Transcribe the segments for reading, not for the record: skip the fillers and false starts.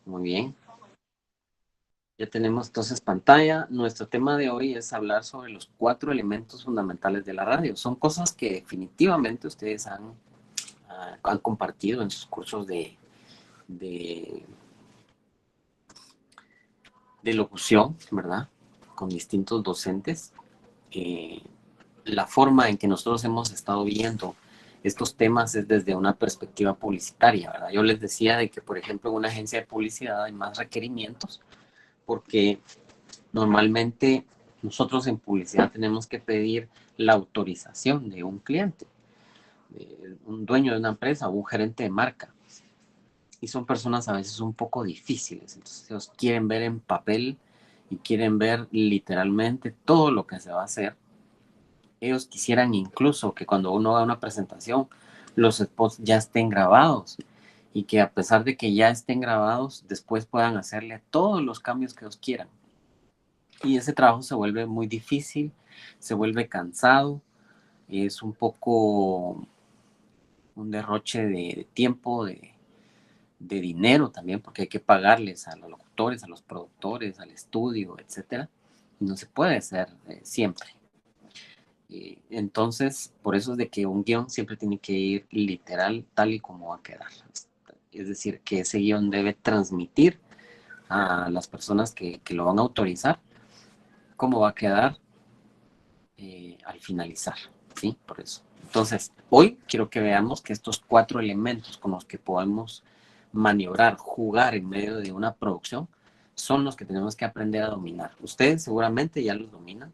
Muy bien. Ya tenemos entonces pantalla. Nuestro tema de hoy es hablar sobre los 4 elementos fundamentales de la radio. Son cosas que definitivamente ustedes han compartido en sus cursos de, de locución, ¿verdad? Con distintos docentes. Eh, la forma en que nosotros hemos estado viendo estos temas es desde una perspectiva publicitaria, ¿verdad? Yo les decía de que, por ejemplo, en una agencia de publicidad hay más requerimientos porque normalmente nosotros en publicidad tenemos que pedir la autorización de un cliente, de un dueño de una empresa o un gerente de marca. Y son personas a veces un poco difíciles. Entonces ellos quieren ver en papel y quieren ver literalmente todo lo que se va a hacer. Ellos quisieran incluso que cuando uno haga una presentación, los spots ya estén grabados y que a pesar de que ya estén grabados, después puedan hacerle todos los cambios que ellos quieran. Y ese trabajo se vuelve muy difícil, se vuelve cansado, es un poco un derroche de tiempo, de dinero también, porque hay que pagarles a los locutores, a los productores, al estudio, etcétera. Y no se puede hacer siempre. Entonces, por eso es de que un guión siempre tiene que ir literal tal y como va a quedar. Es decir, que ese guión debe transmitir a las personas que lo van a autorizar cómo va a quedar al finalizar, ¿sí? Por eso. Entonces, hoy quiero que veamos que estos 4 elementos con los que podemos maniobrar, jugar en medio de una producción, son los que tenemos que aprender a dominar. Ustedes seguramente ya los dominan,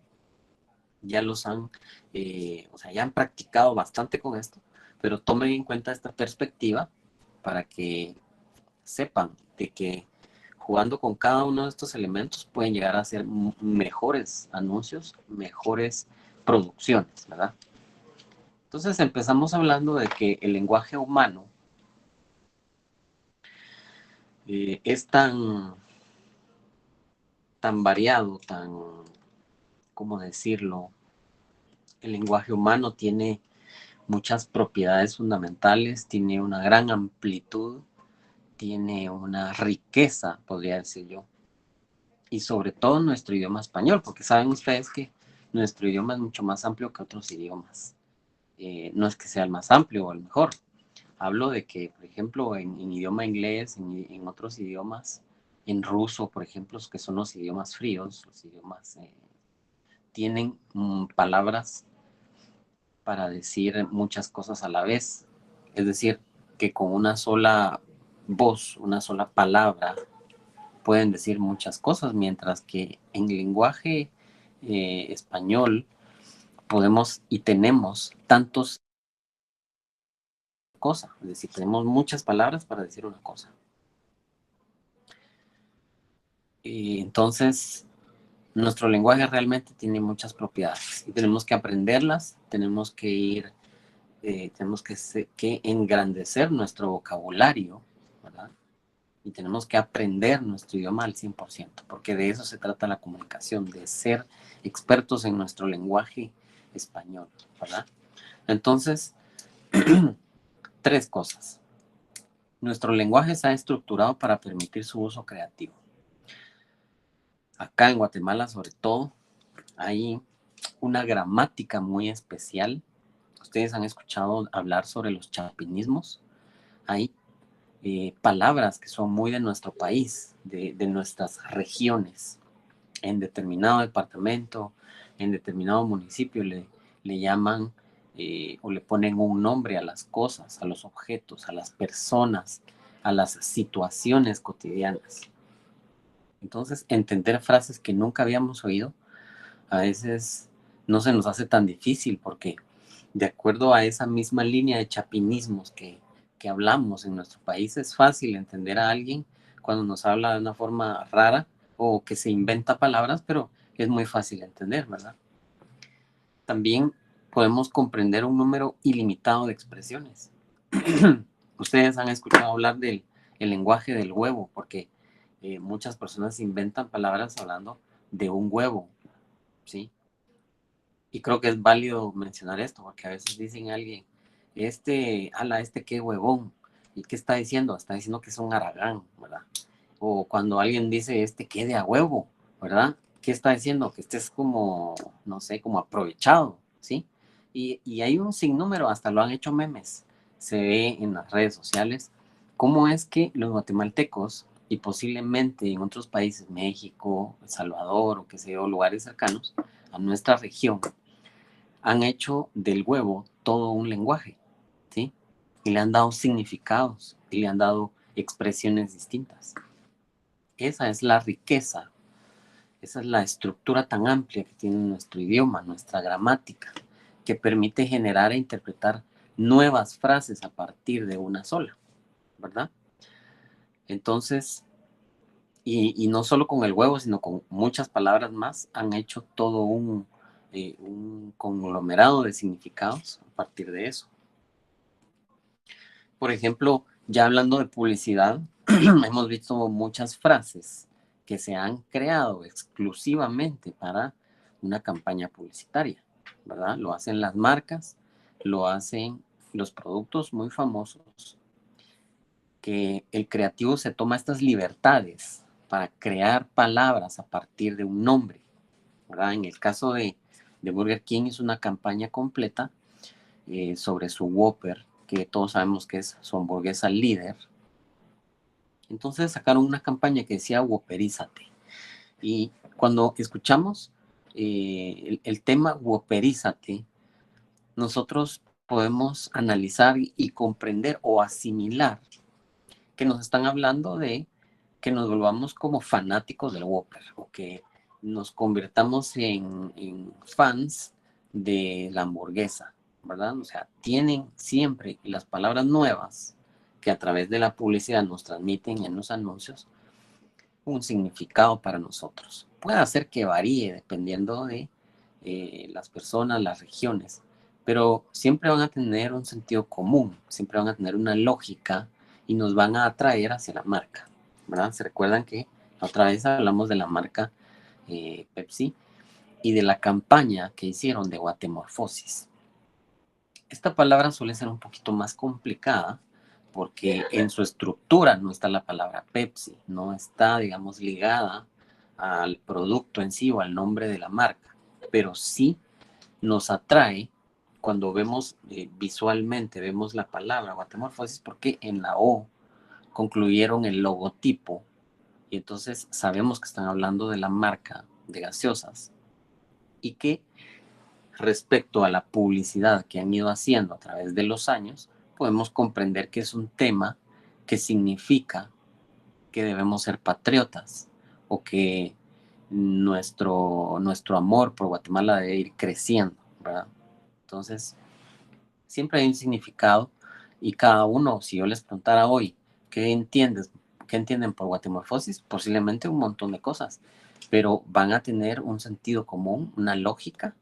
ya los han, o sea, ya han practicado bastante con esto, pero tomen en cuenta esta perspectiva para que sepan de que jugando con cada uno de estos elementos pueden llegar a ser mejores anuncios, mejores producciones, ¿verdad? Entonces empezamos hablando de que el lenguaje humano es tan variado, ¿cómo decirlo? El lenguaje humano tiene muchas propiedades fundamentales, tiene una gran amplitud, tiene una riqueza, podría decir yo, y sobre todo nuestro idioma español, porque saben ustedes que nuestro idioma es mucho más amplio que otros idiomas. No es que sea el más amplio o el mejor. Hablo de que, por ejemplo, en idioma inglés, en otros idiomas, en ruso, por ejemplo, que son los idiomas fríos, los idiomas tienen palabras para decir muchas cosas a la vez. Es decir, que con una sola voz, una sola palabra, pueden decir muchas cosas, mientras que en lenguaje español podemos y tenemos tantos cosas, es decir, tenemos muchas palabras para decir una cosa. Y entonces, nuestro lenguaje realmente tiene muchas propiedades y tenemos que aprenderlas, tenemos que tenemos que engrandecer nuestro vocabulario, ¿verdad? Y tenemos que aprender nuestro idioma al 100%, porque de eso se trata la comunicación, de ser expertos en nuestro lenguaje español, ¿verdad? Entonces, 3 cosas. Nuestro lenguaje está estructurado para permitir su uso creativo. Acá en Guatemala, sobre todo, hay una gramática muy especial. Ustedes han escuchado hablar sobre los chapinismos. Hay palabras que son muy de nuestro país, de nuestras regiones. En determinado departamento, en determinado municipio le llaman o le ponen un nombre a las cosas, a los objetos, a las personas, a las situaciones cotidianas. Entonces, entender frases que nunca habíamos oído a veces no se nos hace tan difícil porque de acuerdo a esa misma línea de chapinismos que hablamos en nuestro país, es fácil entender a alguien cuando nos habla de una forma rara o que se inventa palabras, pero es muy fácil entender, ¿verdad? También podemos comprender un número ilimitado de expresiones. Ustedes han escuchado hablar del el lenguaje del huevo, porque muchas personas inventan palabras hablando de un huevo, ¿sí? Y creo que es válido mencionar esto, porque a veces dicen a alguien, este qué huevón. ¿Y qué está diciendo? Está diciendo que es un haragán, ¿verdad? O cuando alguien dice, quede a huevo, ¿verdad? ¿Qué está diciendo? Que estés como, no sé, como aprovechado, ¿sí? Y hay un sinnúmero, hasta lo han hecho memes, se ve en las redes sociales, cómo es que los guatemaltecos y posiblemente en otros países, México, El Salvador o qué sé yo, lugares cercanos a nuestra región, han hecho del huevo todo un lenguaje, ¿sí? Y le han dado significados y le han dado expresiones distintas. Esa es la riqueza, esa es la estructura tan amplia que tiene nuestro idioma, nuestra gramática, que permite generar e interpretar nuevas frases a partir de una sola, ¿verdad? Entonces, y no solo con el huevo, sino con muchas palabras más, han hecho todo un conglomerado de significados a partir de eso. Por ejemplo, ya hablando de publicidad, hemos visto muchas frases que se han creado exclusivamente para una campaña publicitaria, ¿verdad? Lo hacen las marcas, lo hacen los productos muy famosos, que el creativo se toma estas libertades para crear palabras a partir de un nombre, ¿verdad? En el caso de Burger King es una campaña completa sobre su Whopper, que todos sabemos que es su hamburguesa líder. Entonces sacaron una campaña que decía Whopperízate. Y cuando escuchamos el tema Whopperízate, nosotros podemos analizar y comprender o asimilar que nos están hablando de que nos volvamos como fanáticos del Whopper o que nos convirtamos en fans de la hamburguesa, ¿verdad? O sea, tienen siempre las palabras nuevas que a través de la publicidad nos transmiten en los anuncios un significado para nosotros. Puede ser que varíe dependiendo de las personas, las regiones, pero siempre van a tener un sentido común, siempre van a tener una lógica y nos van a atraer hacia la marca, ¿verdad? Se recuerdan que otra vez hablamos de la marca Pepsi y de la campaña que hicieron de Guatemorfosis. Esta palabra suele ser un poquito más complicada porque en su estructura no está la palabra Pepsi, no está, digamos, ligada al producto en sí o al nombre de la marca, pero sí nos atrae cuando vemos visualmente, vemos la palabra Guatemorfosis porque en la O concluyeron el logotipo y entonces sabemos que están hablando de la marca de gaseosas y que respecto a la publicidad que han ido haciendo a través de los años, podemos comprender que es un tema que significa que debemos ser patriotas o que nuestro amor por Guatemala debe ir creciendo, ¿verdad? Entonces, siempre hay un significado y cada uno, si yo les preguntara hoy, ¿qué entiendes? ¿Qué entienden por guatemorfosis? Posiblemente un montón de cosas, pero van a tener un sentido común, una lógica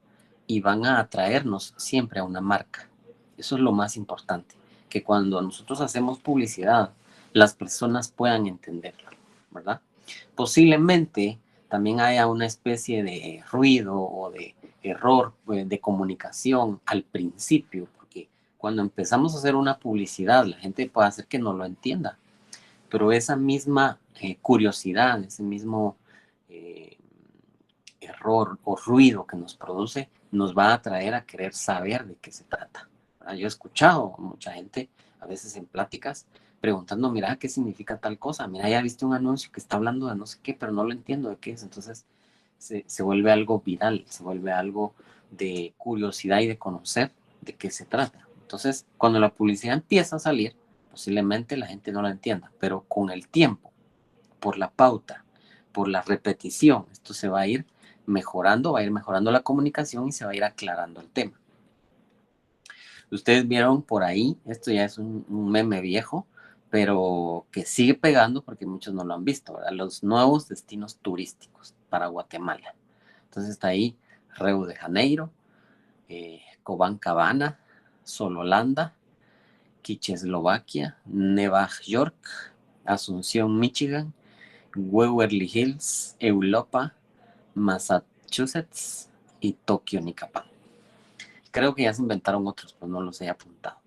y van a atraernos siempre a una marca. Eso es lo más importante, que cuando nosotros hacemos publicidad, las personas puedan entenderlo, ¿verdad? Posiblemente también haya una especie de ruido o de error de comunicación al principio, porque cuando empezamos a hacer una publicidad, la gente puede hacer que no lo entienda, pero esa misma curiosidad, ese mismo eh, error o ruido que nos produce, nos va a atraer a querer saber de qué se trata. Yo he escuchado a mucha gente, a veces en pláticas, preguntando, mira, ¿qué significa tal cosa? Mira, ya viste un anuncio que está hablando de no sé qué, pero no lo entiendo de qué es. Entonces se vuelve algo viral, se vuelve algo de curiosidad y de conocer de qué se trata. Entonces, cuando la publicidad empieza a salir, posiblemente la gente no la entienda, pero con el tiempo, por la pauta, por la repetición, esto se va a ir mejorando, va a ir mejorando la comunicación y se va a ir aclarando el tema. Ustedes vieron por ahí, esto ya es un meme viejo, pero que sigue pegando porque muchos no lo han visto, ¿verdad? Los nuevos destinos turísticos para Guatemala. Entonces está ahí Río de Janeiro, Copacabana, Sololanda, Quicheslovaquia, Nueva York, Asunción, Michigan, Waverly Hills, Europa, Massachusetts y Tokio, Nicapan. Creo que ya se inventaron otros, pues no los he apuntado.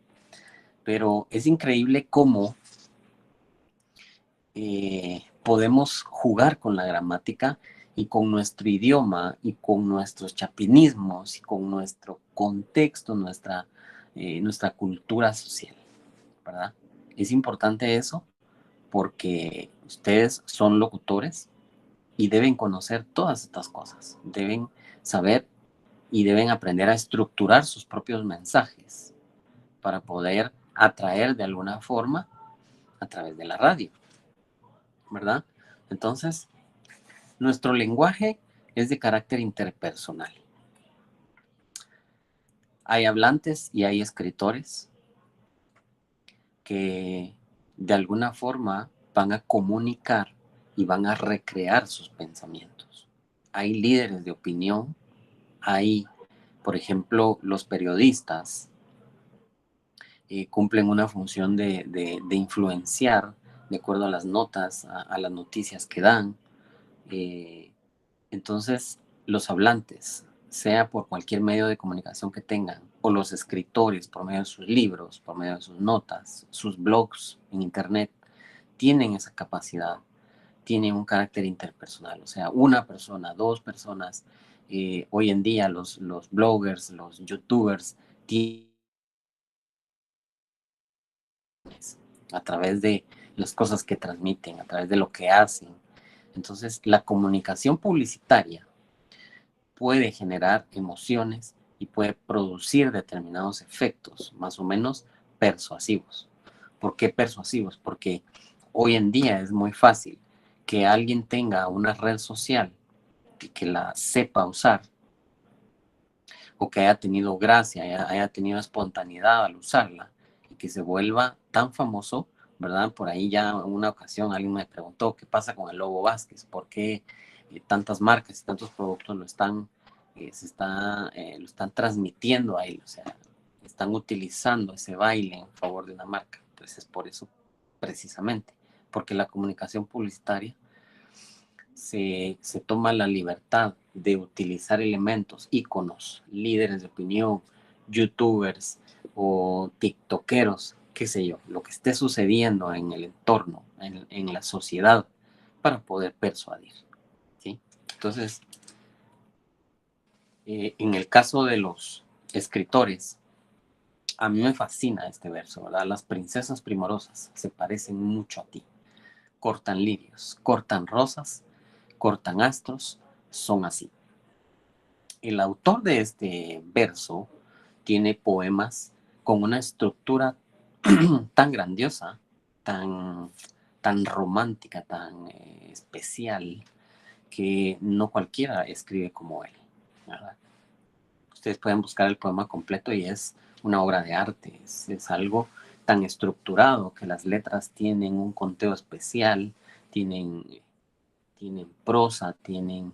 Pero es increíble cómo podemos jugar con la gramática y con nuestro idioma y con nuestros chapinismos y con nuestro contexto, nuestra cultura social, ¿verdad? Es importante eso porque ustedes son locutores y deben conocer todas estas cosas, deben saber y deben aprender a estructurar sus propios mensajes para poder atraer de alguna forma a través de la radio, ¿verdad? Entonces, nuestro lenguaje es de carácter interpersonal. Hay hablantes y hay escritores que de alguna forma van a comunicar y van a recrear sus pensamientos. Hay líderes de opinión, hay, por ejemplo, los periodistas cumplen una función de influenciar de acuerdo a las notas, a las noticias que dan. Entonces, los hablantes, sea por cualquier medio de comunicación que tengan, o los escritores por medio de sus libros, por medio de sus notas, sus blogs en internet, tienen esa capacidad, tienen un carácter interpersonal, o sea, una persona, dos personas. Hoy en día los bloggers, los youtubers, tienen a través de las cosas que transmiten, a través de lo que hacen. Entonces, la comunicación publicitaria puede generar emociones y puede producir determinados efectos, más o menos persuasivos. ¿Por qué persuasivos? Porque hoy en día es muy fácil que alguien tenga una red social y que la sepa usar o que haya tenido gracia, haya tenido espontaneidad al usarla y que se vuelva tan famoso, ¿verdad? Por ahí ya en una ocasión alguien me preguntó qué pasa con el Lobo Vázquez, por qué tantas marcas y tantos productos lo están transmitiendo a él, o sea, están utilizando ese baile en favor de una marca. Pues es por eso precisamente, porque la comunicación publicitaria se toma la libertad de utilizar elementos, íconos, líderes de opinión, youtubers o tiktokeros, qué sé yo, lo que esté sucediendo en el entorno, en la sociedad, para poder persuadir, ¿sí? Entonces, en el caso de los escritores, a mí me fascina este verso, ¿verdad? Las princesas primorosas se parecen mucho a ti. Cortan lirios, cortan rosas, cortan astros, son así. El autor de este verso tiene poemas con una estructura tan grandiosa, tan, tan romántica, tan especial, que no cualquiera escribe como él, ¿verdad? Ustedes pueden buscar el poema completo y es una obra de arte, es algo tan estructurado que las letras tienen un conteo especial, tienen prosa, tienen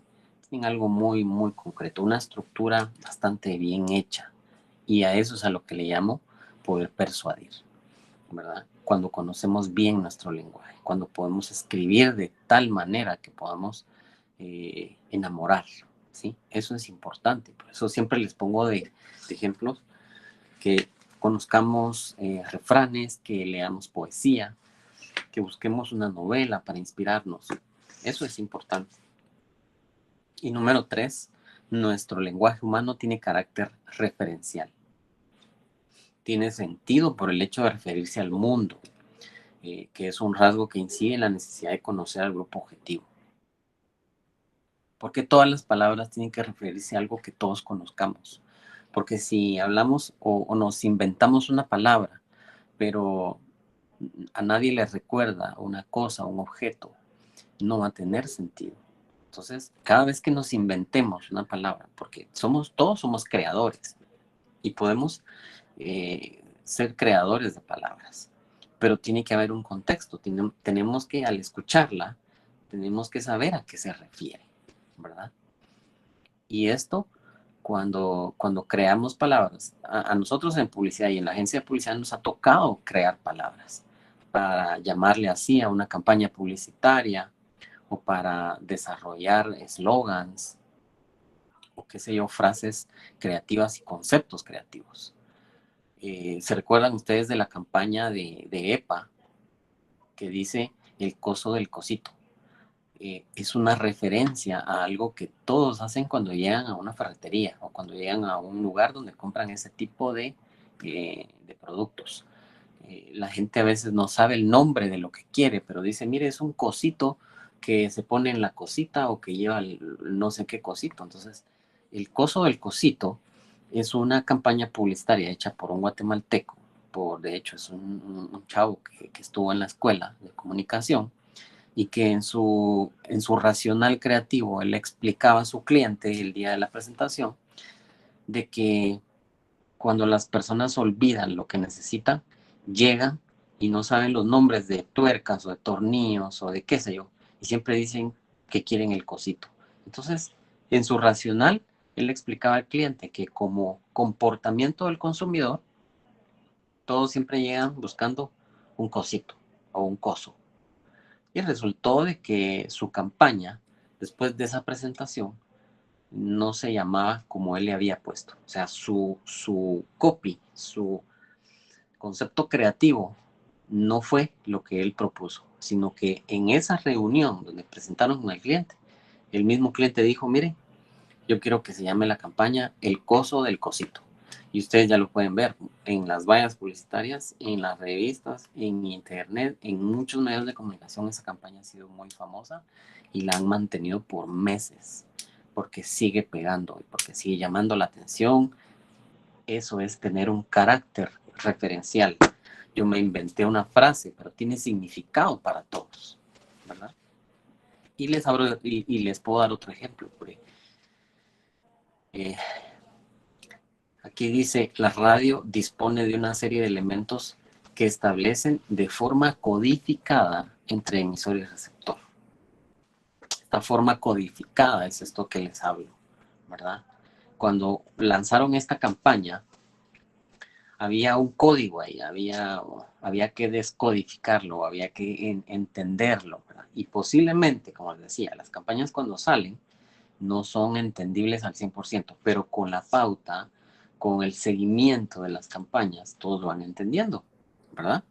algo muy, muy concreto, una estructura bastante bien hecha. Y a eso es a lo que le llamo poder persuadir, ¿verdad? Cuando conocemos bien nuestro lenguaje, cuando podemos escribir de tal manera que podamos enamorar, ¿sí? Eso es importante. Por eso siempre les pongo de ejemplos que conozcamos refranes, que leamos poesía, que busquemos una novela para inspirarnos. Eso es importante. Y número 3, nuestro lenguaje humano tiene carácter referencial. Tiene sentido por el hecho de referirse al mundo, que es un rasgo que incide en la necesidad de conocer al grupo objetivo. Porque todas las palabras tienen que referirse a algo que todos conozcamos. Porque si hablamos o nos inventamos una palabra, pero a nadie le recuerda una cosa, un objeto, no va a tener sentido. Entonces, cada vez que nos inventemos una palabra, porque todos somos creadores y podemos ser creadores de palabras, pero tiene que haber un contexto, tenemos que al escucharla, tenemos que saber a qué se refiere, ¿verdad? Y esto, cuando creamos palabras, a nosotros en publicidad y en la agencia de publicidad nos ha tocado crear palabras para llamarle así a una campaña publicitaria o para desarrollar eslogans o qué sé yo, frases creativas y conceptos creativos. ¿Se recuerdan ustedes de la campaña de EPA que dice el coso del cosito? es una referencia a algo que todos hacen cuando llegan a una ferretería o cuando llegan a un lugar donde compran ese tipo de productos. La gente a veces no sabe el nombre de lo que quiere, pero dice, mire, es un cosito que se pone en la cosita o que lleva no sé qué cosito. Entonces, el coso del cosito es una campaña publicitaria hecha por un guatemalteco, de hecho es un chavo que estuvo en la escuela de comunicación y que en su racional creativo él explicaba a su cliente el día de la presentación de que cuando las personas olvidan lo que necesitan, llegan y no saben los nombres de tuercas o de tornillos o de qué sé yo, y siempre dicen que quieren el cosito. Entonces, en su racional, él explicaba al cliente que como comportamiento del consumidor, todos siempre llegan buscando un cosito o un coso. Y resultó de que su campaña, después de esa presentación, no se llamaba como él le había puesto. O sea, su copy, su concepto creativo no fue lo que él propuso, sino que en esa reunión donde presentaron al cliente, el mismo cliente dijo, mire, yo quiero que se llame la campaña El Coso del Cosito. Y ustedes ya lo pueden ver en las vallas publicitarias, en las revistas, en internet, en muchos medios de comunicación. Esa campaña ha sido muy famosa y la han mantenido por meses porque sigue pegando y porque sigue llamando la atención. Eso es tener un carácter referencial. Yo me inventé una frase, pero tiene significado para todos, ¿verdad? Y les puedo dar otro ejemplo. Eh, Aquí dice, la radio dispone de una serie de elementos que establecen de forma codificada entre emisor y receptor. Esta forma codificada es esto que les hablo, ¿verdad? Cuando lanzaron esta campaña, había un código ahí, había que descodificarlo, había que entenderlo, ¿verdad? Y posiblemente, como les decía, las campañas cuando salen no son entendibles al 100%, pero con la pauta, con el seguimiento de las campañas, todos lo van entendiendo, ¿verdad?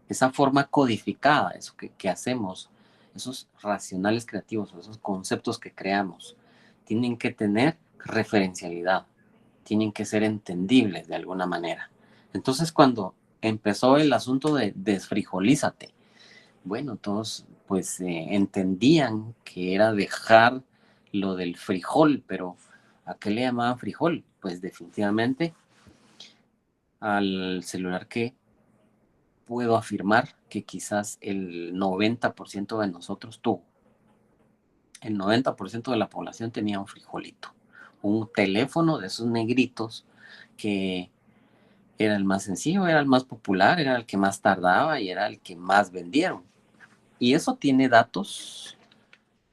Esa forma codificada, eso que hacemos, esos racionales creativos, esos conceptos que creamos, tienen que tener referencialidad, tienen que ser entendibles de alguna manera. Entonces, cuando empezó el asunto de desfrijolízate, bueno, todos pues entendían que era dejar lo del frijol, pero ¿a qué le llamaban frijol? Pues definitivamente al celular que puedo afirmar que quizás el 90% de nosotros tuvo. El 90% de la población tenía un frijolito, un teléfono de esos negritos que era el más sencillo, era el más popular, era el que más tardaba y era el que más vendieron. Y eso tiene datos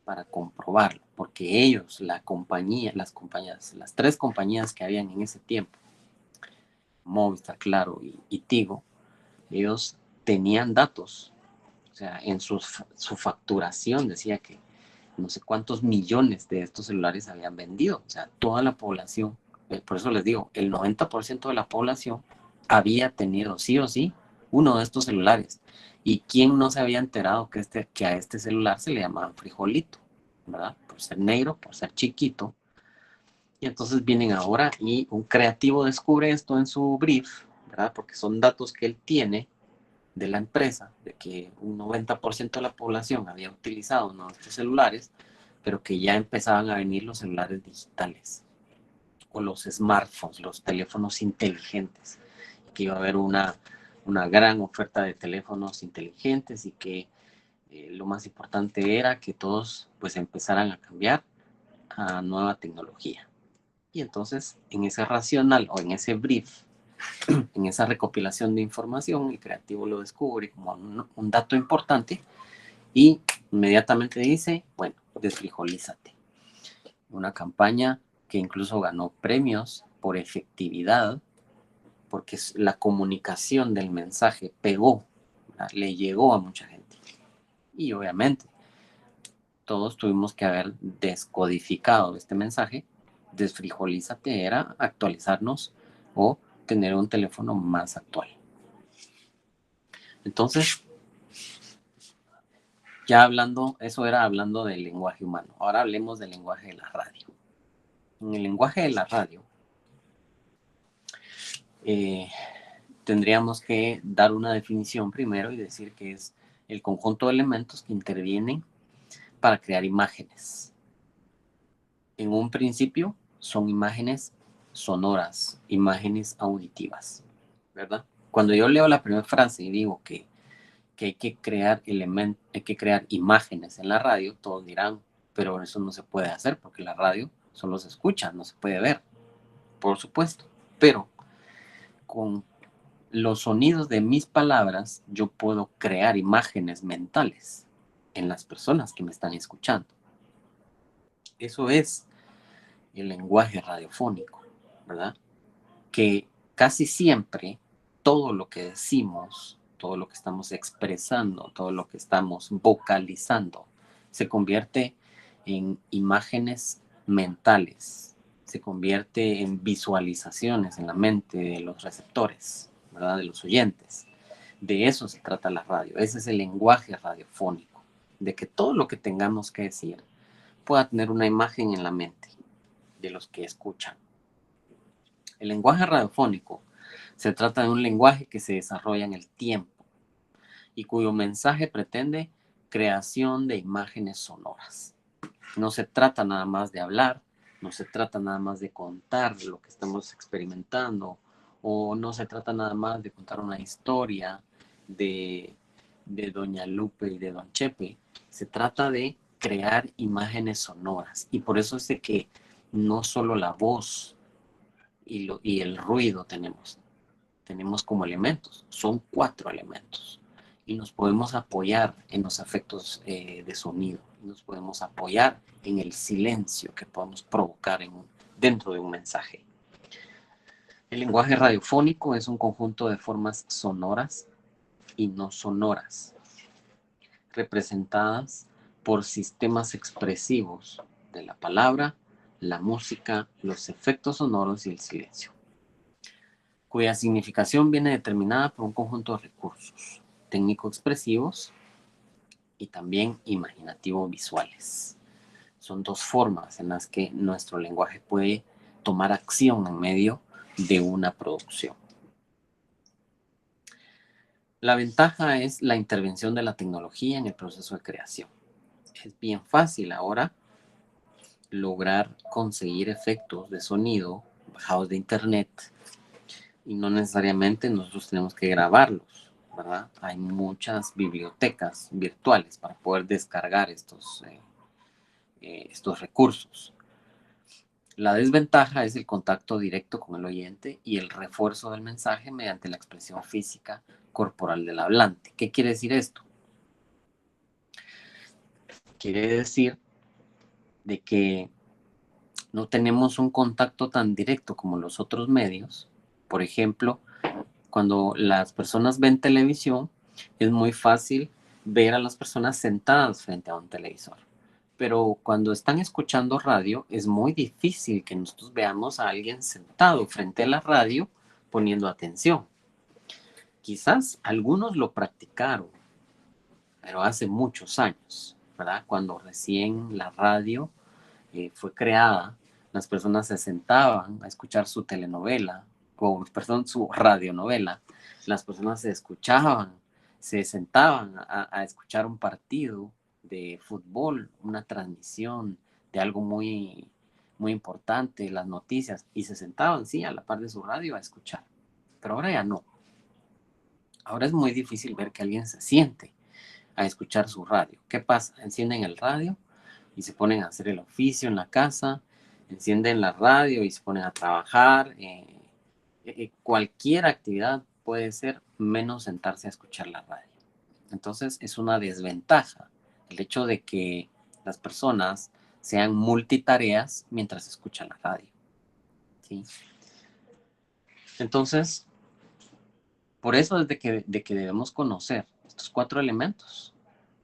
para comprobarlo, porque ellos, las compañías, las tres compañías que habían en ese tiempo, Movistar, Claro y Tigo, ellos tenían datos. O sea, en su facturación decía que no sé cuántos millones de estos celulares habían vendido. O sea, toda la población, por eso les digo, el 90% de la población había tenido sí o sí uno de estos celulares. ¿Y quién no se había enterado que a este celular se le llamaban frijolito? ¿Verdad? Por ser negro, por ser chiquito. Y entonces vienen ahora y un creativo descubre esto en su brief, ¿verdad? Porque son datos que él tiene de la empresa, de que un 90% de la población había utilizado uno de estos celulares, pero que ya empezaban a venir los celulares digitales o los smartphones, los teléfonos inteligentes, que iba a haber una gran oferta de teléfonos inteligentes y que lo más importante era que todos pues empezaran a cambiar a nueva tecnología. Y entonces en ese racional o en ese brief, en esa recopilación de información, el creativo lo descubre como un dato importante y inmediatamente dice, bueno, desfrijolízate. Una campaña que incluso ganó premios por efectividad, porque la comunicación del mensaje pegó, ¿verdad? Le llegó a mucha gente. Y obviamente todos tuvimos que haber descodificado este mensaje. Desfrijolízate era actualizarnos o tener un teléfono más actual. Entonces, Ya hablando, eso era hablando del lenguaje humano. Ahora hablemos del lenguaje de la radio. En el lenguaje de la radio, tendríamos que dar una definición primero y decir que es el conjunto de elementos que intervienen para crear imágenes. En un principio son imágenes sonoras, imágenes auditivas, ¿verdad? Cuando yo leo la primera frase y digo que hay que crear hay que crear imágenes en la radio, todos dirán, pero eso no se puede hacer porque la radio solo se escucha, no se puede ver, por supuesto. Pero con los sonidos de mis palabras, yo puedo crear imágenes mentales en las personas que me están escuchando. Eso es el lenguaje radiofónico, ¿verdad? Que casi siempre todo lo que decimos, todo lo que estamos expresando, todo lo que estamos vocalizando, se convierte en imágenes mentales, se convierte en visualizaciones en la mente de los receptores, ¿verdad? De los oyentes. De eso se trata la radio. Ese es el lenguaje radiofónico, de que todo lo que tengamos que decir pueda tener una imagen en la mente de los que escuchan. El lenguaje radiofónico se trata de un lenguaje que se desarrolla en el tiempo y cuyo mensaje pretende creación de imágenes sonoras. No se trata nada más de hablar, no se trata nada más de contar lo que estamos experimentando, o no se trata nada más de contar una historia de, de Doña Lupe y de Don Chepe. Se trata de crear imágenes sonoras. Y por eso es de que no solo la voz y el ruido tenemos como elementos, son 4 elementos. Y nos podemos apoyar en los efectos de sonido, nos podemos apoyar en el silencio que podemos provocar dentro de un mensaje. El lenguaje radiofónico es un conjunto de formas sonoras y no sonoras, representadas por sistemas expresivos de la palabra, la música, los efectos sonoros y el silencio, cuya significación viene determinada por un conjunto de recursos técnico-expresivos y también imaginativo-visuales. Son 2 formas en las que nuestro lenguaje puede tomar acción en medio de una producción. La ventaja es la intervención de la tecnología en el proceso de creación. Es bien fácil ahora lograr conseguir efectos de sonido bajados de internet y no necesariamente nosotros tenemos que grabarlos, ¿verdad? Hay muchas bibliotecas virtuales para poder descargar estos recursos. La desventaja es el contacto directo con el oyente y el refuerzo del mensaje mediante la expresión física corporal del hablante. ¿Qué quiere decir esto? Quiere decir de que no tenemos un contacto tan directo como los otros medios. Por ejemplo, cuando las personas ven televisión, es muy fácil ver a las personas sentadas frente a un televisor. Pero cuando están escuchando radio, es muy difícil que nosotros veamos a alguien sentado frente a la radio poniendo atención. Quizás algunos lo practicaron, pero hace muchos años, ¿verdad? Cuando recién la radio fue creada, las personas se sentaban a escuchar su telenovela, o perdón, su radionovela. Las personas se escuchaban, se sentaban a escuchar un partido de fútbol, una transmisión de algo muy, muy importante, las noticias, y se sentaban, sí, a la par de su radio a escuchar. Pero ahora ya no. Ahora es muy difícil ver que alguien se siente a escuchar su radio. ¿Qué pasa? Encienden el radio y se ponen a hacer el oficio en la casa, encienden la radio y se ponen a trabajar. Cualquier actividad puede ser menos sentarse a escuchar la radio. Entonces es una desventaja el hecho de que las personas sean multitareas mientras escuchan la radio. ¿Sí? Entonces, por eso es de que debemos conocer estos 4 elementos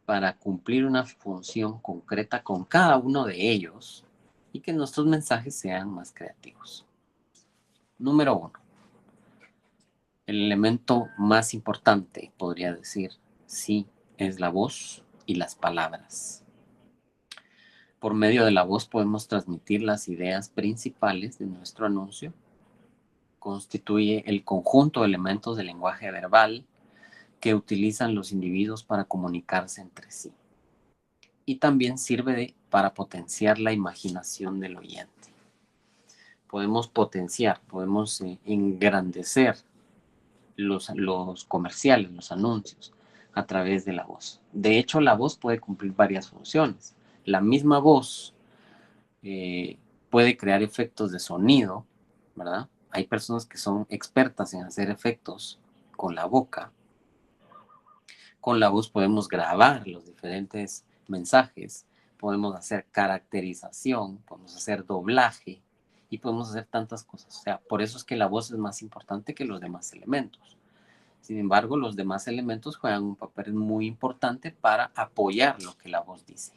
para cumplir una función concreta con cada uno de ellos y que nuestros mensajes sean más creativos. Número 1. El elemento más importante, podría decir, sí, es la voz. y las palabras. Por medio de la voz podemos transmitir las ideas principales de nuestro anuncio. Constituye el conjunto de elementos del lenguaje verbal que utilizan los individuos para comunicarse entre sí. Y también sirve para potenciar la imaginación del oyente. Podemos potenciar, podemos engrandecer los comerciales, los anuncios, a través de la voz. De hecho, la voz puede cumplir varias funciones. La misma voz puede crear efectos de sonido, ¿verdad? Hay personas que son expertas en hacer efectos con la boca. Con la voz podemos grabar los diferentes mensajes, podemos hacer caracterización, podemos hacer doblaje y podemos hacer tantas cosas. O sea, por eso es que la voz es más importante que los demás elementos. Sin embargo, los demás elementos juegan un papel muy importante para apoyar lo que la voz dice.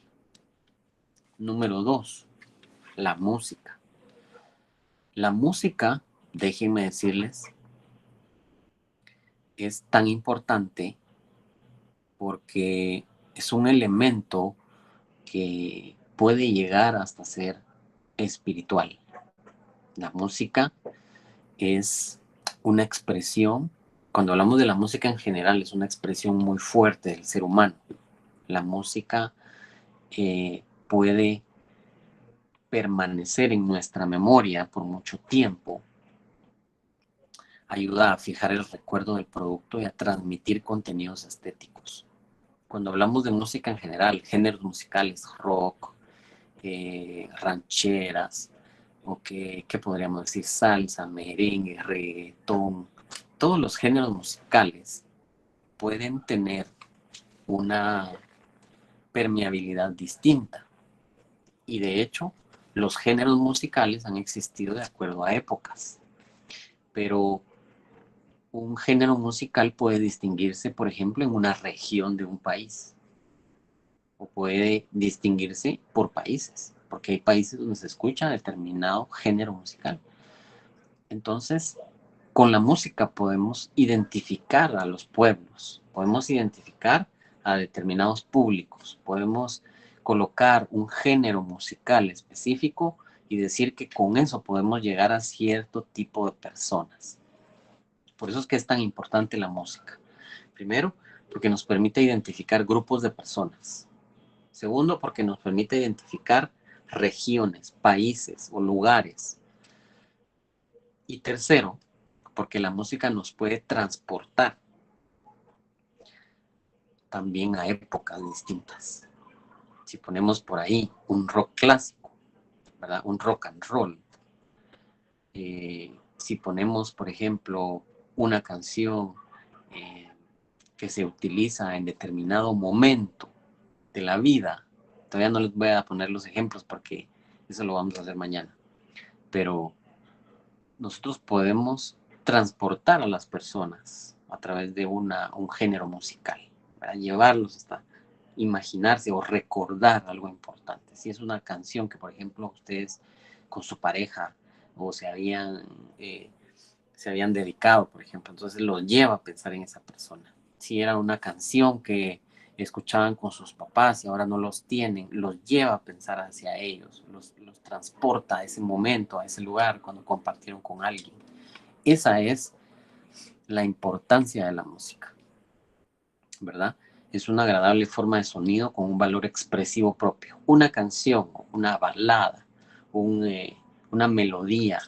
Número 2, la música. La música, déjenme decirles, es tan importante porque es un elemento que puede llegar hasta ser espiritual. La música es una expresión, cuando hablamos de la música en general, es una expresión muy fuerte del ser humano. La música puede permanecer en nuestra memoria por mucho tiempo, ayuda a fijar el recuerdo del producto y a transmitir contenidos estéticos. Cuando hablamos de música en general, géneros musicales, rock, rancheras, o ¿qué podríamos decir? Salsa, merengue, reggaetón, todos los géneros musicales pueden tener una permeabilidad distinta. Y de hecho, los géneros musicales han existido de acuerdo a épocas. Pero un género musical puede distinguirse, por ejemplo, en una región de un país. O puede distinguirse por países, porque hay países donde se escucha determinado género musical. Entonces, con la música podemos identificar a los pueblos, podemos identificar a determinados públicos, podemos colocar un género musical específico y decir que con eso podemos llegar a cierto tipo de personas. Por eso es que es tan importante la música. Primero, porque nos permite identificar grupos de personas. Segundo, porque nos permite identificar regiones, países o lugares. Y tercero, porque la música nos puede transportar también a épocas distintas. Si ponemos por ahí un rock clásico, ¿verdad? Un rock and roll. Si ponemos, por ejemplo, una canción que se utiliza en determinado momento de la vida, todavía no les voy a poner los ejemplos porque eso lo vamos a hacer mañana, pero nosotros podemos transportar a las personas a través de un género musical, para llevarlos hasta imaginarse o recordar algo importante. Si es una canción que, por ejemplo, ustedes con su pareja o se habían dedicado, por ejemplo, entonces los lleva a pensar en esa persona. Si era una canción que escuchaban con sus papás y ahora no los tienen, los lleva a pensar hacia ellos, los transporta a ese momento, a ese lugar cuando compartieron con alguien. Esa es la importancia de la música, ¿verdad? Es una agradable forma de sonido con un valor expresivo propio. Una canción, una balada, una melodía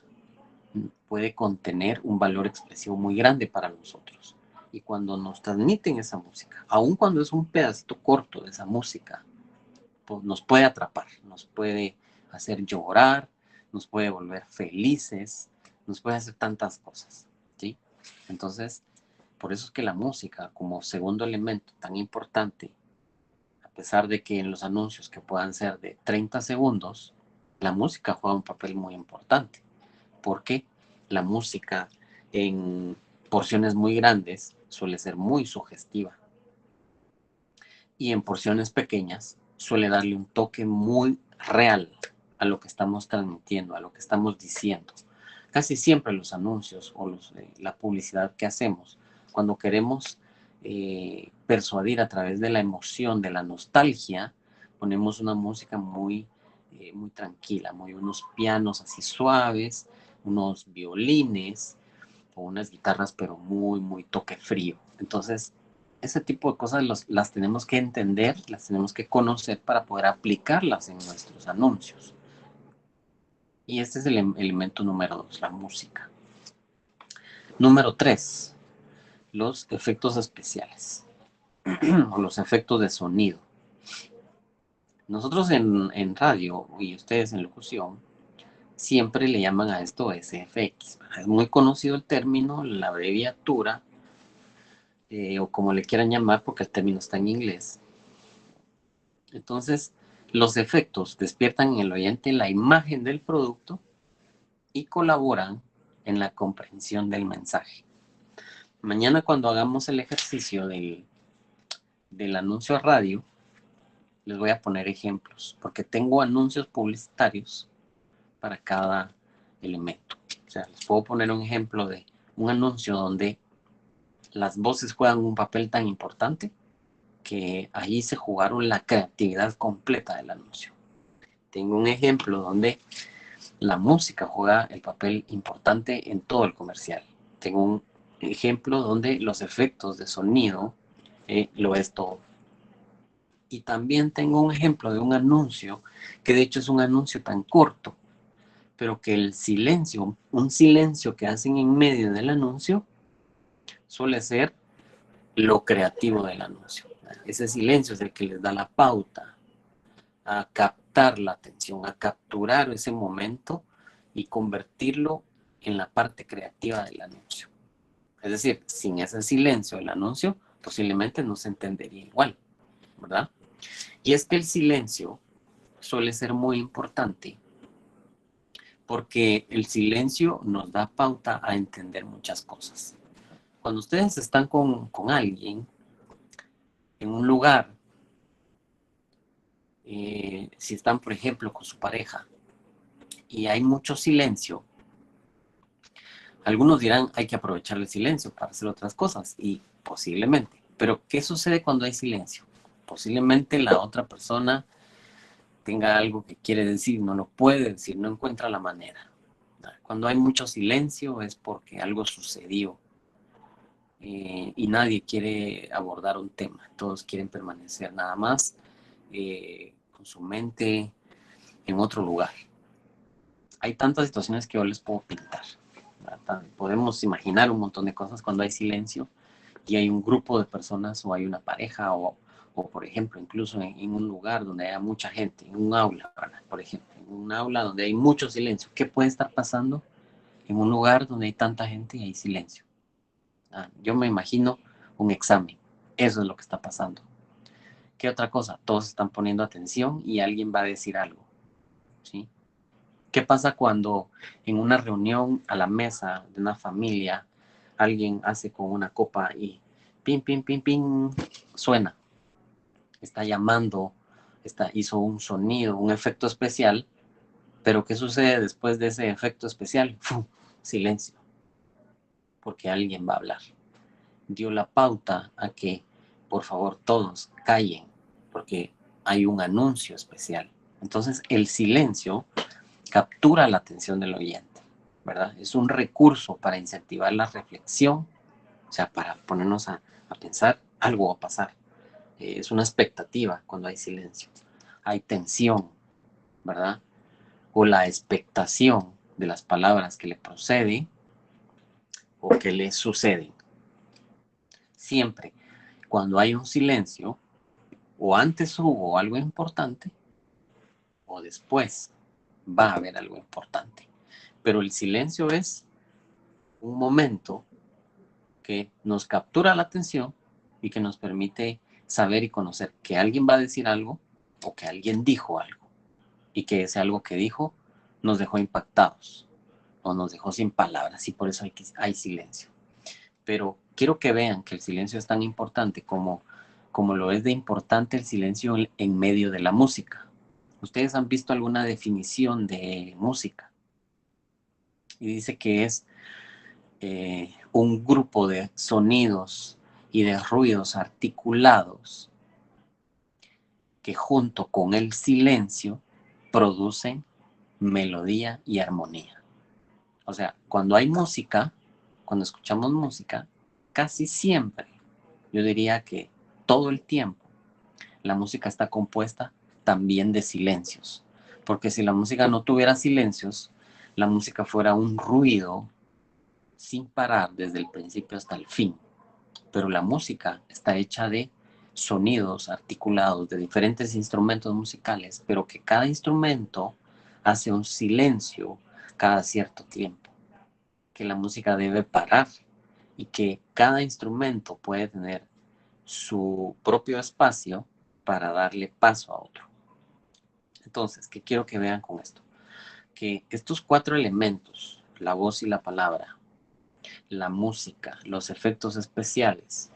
puede contener un valor expresivo muy grande para nosotros. Y cuando nos transmiten esa música, aun cuando es un pedacito corto de esa música, pues nos puede atrapar, nos puede hacer llorar, nos puede volver felices, nos puede hacer tantas cosas, ¿sí? Entonces, por eso es que la música, como segundo elemento tan importante, a pesar de que en los anuncios que puedan ser de 30 segundos, la música juega un papel muy importante, porque la música en porciones muy grandes suele ser muy sugestiva y en porciones pequeñas suele darle un toque muy real a lo que estamos transmitiendo, a lo que estamos diciendo. Casi siempre los anuncios o la publicidad que hacemos, cuando queremos persuadir a través de la emoción, de la nostalgia, ponemos una música muy tranquila, unos pianos así suaves, unos violines o unas guitarras, pero muy toque frío. Entonces, ese tipo de cosas las tenemos que entender, las tenemos que conocer para poder aplicarlas en nuestros anuncios. Y este es el elemento número 2, la música. Número 3, los efectos especiales o los efectos de sonido. Nosotros en radio y ustedes en locución siempre le llaman a esto SFX. Es muy conocido el término, la abreviatura, o como le quieran llamar, porque el término está en inglés. Entonces, los efectos despiertan en el oyente la imagen del producto y colaboran en la comprensión del mensaje. Mañana cuando hagamos el ejercicio del anuncio a radio, les voy a poner ejemplos, porque tengo anuncios publicitarios para cada elemento. O sea, les puedo poner un ejemplo de un anuncio donde las voces juegan un papel tan importante que ahí se jugaron la creatividad completa del anuncio. Tengo un ejemplo donde la música juega el papel importante en todo el comercial. Tengo un ejemplo donde los efectos de sonido lo es todo. Y también tengo un ejemplo de un anuncio que de hecho es un anuncio tan corto, pero que el silencio, un silencio que hacen en medio del anuncio, suele ser lo creativo del anuncio. Ese silencio es el que les da la pauta a captar la atención, a capturar ese momento y convertirlo en la parte creativa del anuncio. Es decir, sin ese silencio del anuncio, posiblemente no se entendería igual, ¿verdad? Y es que el silencio suele ser muy importante porque el silencio nos da pauta a entender muchas cosas. Cuando ustedes están con alguien en un lugar, si están, por ejemplo, con su pareja y hay mucho silencio, algunos dirán hay que aprovechar el silencio para hacer otras cosas y posiblemente. Pero ¿qué sucede cuando hay silencio? Posiblemente la otra persona tenga algo que quiere decir, no lo puede decir, no encuentra la manera. Cuando hay mucho silencio es porque algo sucedió y nadie quiere abordar un tema. Todos quieren permanecer nada más con su mente en otro lugar. Hay tantas situaciones que yo les puedo pintar. Podemos imaginar un montón de cosas cuando hay silencio y hay un grupo de personas o hay una pareja o por ejemplo, incluso en un lugar donde haya mucha gente, en un aula, por ejemplo, en un aula donde hay mucho silencio. ¿Qué puede estar pasando en un lugar donde hay tanta gente y hay silencio? Yo me imagino un examen. Eso es lo que está pasando. ¿Qué otra cosa? Todos están poniendo atención y alguien va a decir algo, ¿sí? ¿Qué pasa cuando en una reunión a la mesa de una familia alguien hace con una copa y pin, pin, pin, pin, suena? Está llamando, hizo un sonido, un efecto especial, pero ¿qué sucede después de ese efecto especial? ¡Fum! Silencio, porque alguien va a hablar. Dio la pauta a que, por favor, todos callen, porque hay un anuncio especial. Entonces, el silencio captura la atención del oyente, ¿verdad? Es un recurso para incentivar la reflexión, o sea, para ponernos a pensar, algo va a pasar. Es una expectativa cuando hay silencio. Hay tensión, ¿verdad? O la expectación de las palabras que le proceden o que le suceden. Siempre, cuando hay un silencio, o antes hubo algo importante, o después va a haber algo importante. Pero el silencio es un momento que nos captura la atención y que nos permite saber y conocer que alguien va a decir algo o que alguien dijo algo y que ese algo que dijo nos dejó impactados o nos dejó sin palabras y por eso hay silencio. Pero quiero que vean que el silencio es tan importante como lo es de importante el silencio en medio de la música. ¿Ustedes han visto alguna definición de música? Y dice que es un grupo de sonidos y de ruidos articulados que junto con el silencio producen melodía y armonía. O sea, cuando hay música, cuando escuchamos música, casi siempre, yo diría que todo el tiempo, la música está compuesta también de silencios. Porque si la música no tuviera silencios, la música fuera un ruido sin parar desde el principio hasta el fin. Pero la música está hecha de sonidos articulados de diferentes instrumentos musicales, pero que cada instrumento hace un silencio cada cierto tiempo, que la música debe parar y que cada instrumento puede tener su propio espacio para darle paso a otro. Entonces, ¿qué quiero que vean con esto? Que estos 4 elementos, la voz y la palabra, la música, los efectos especiales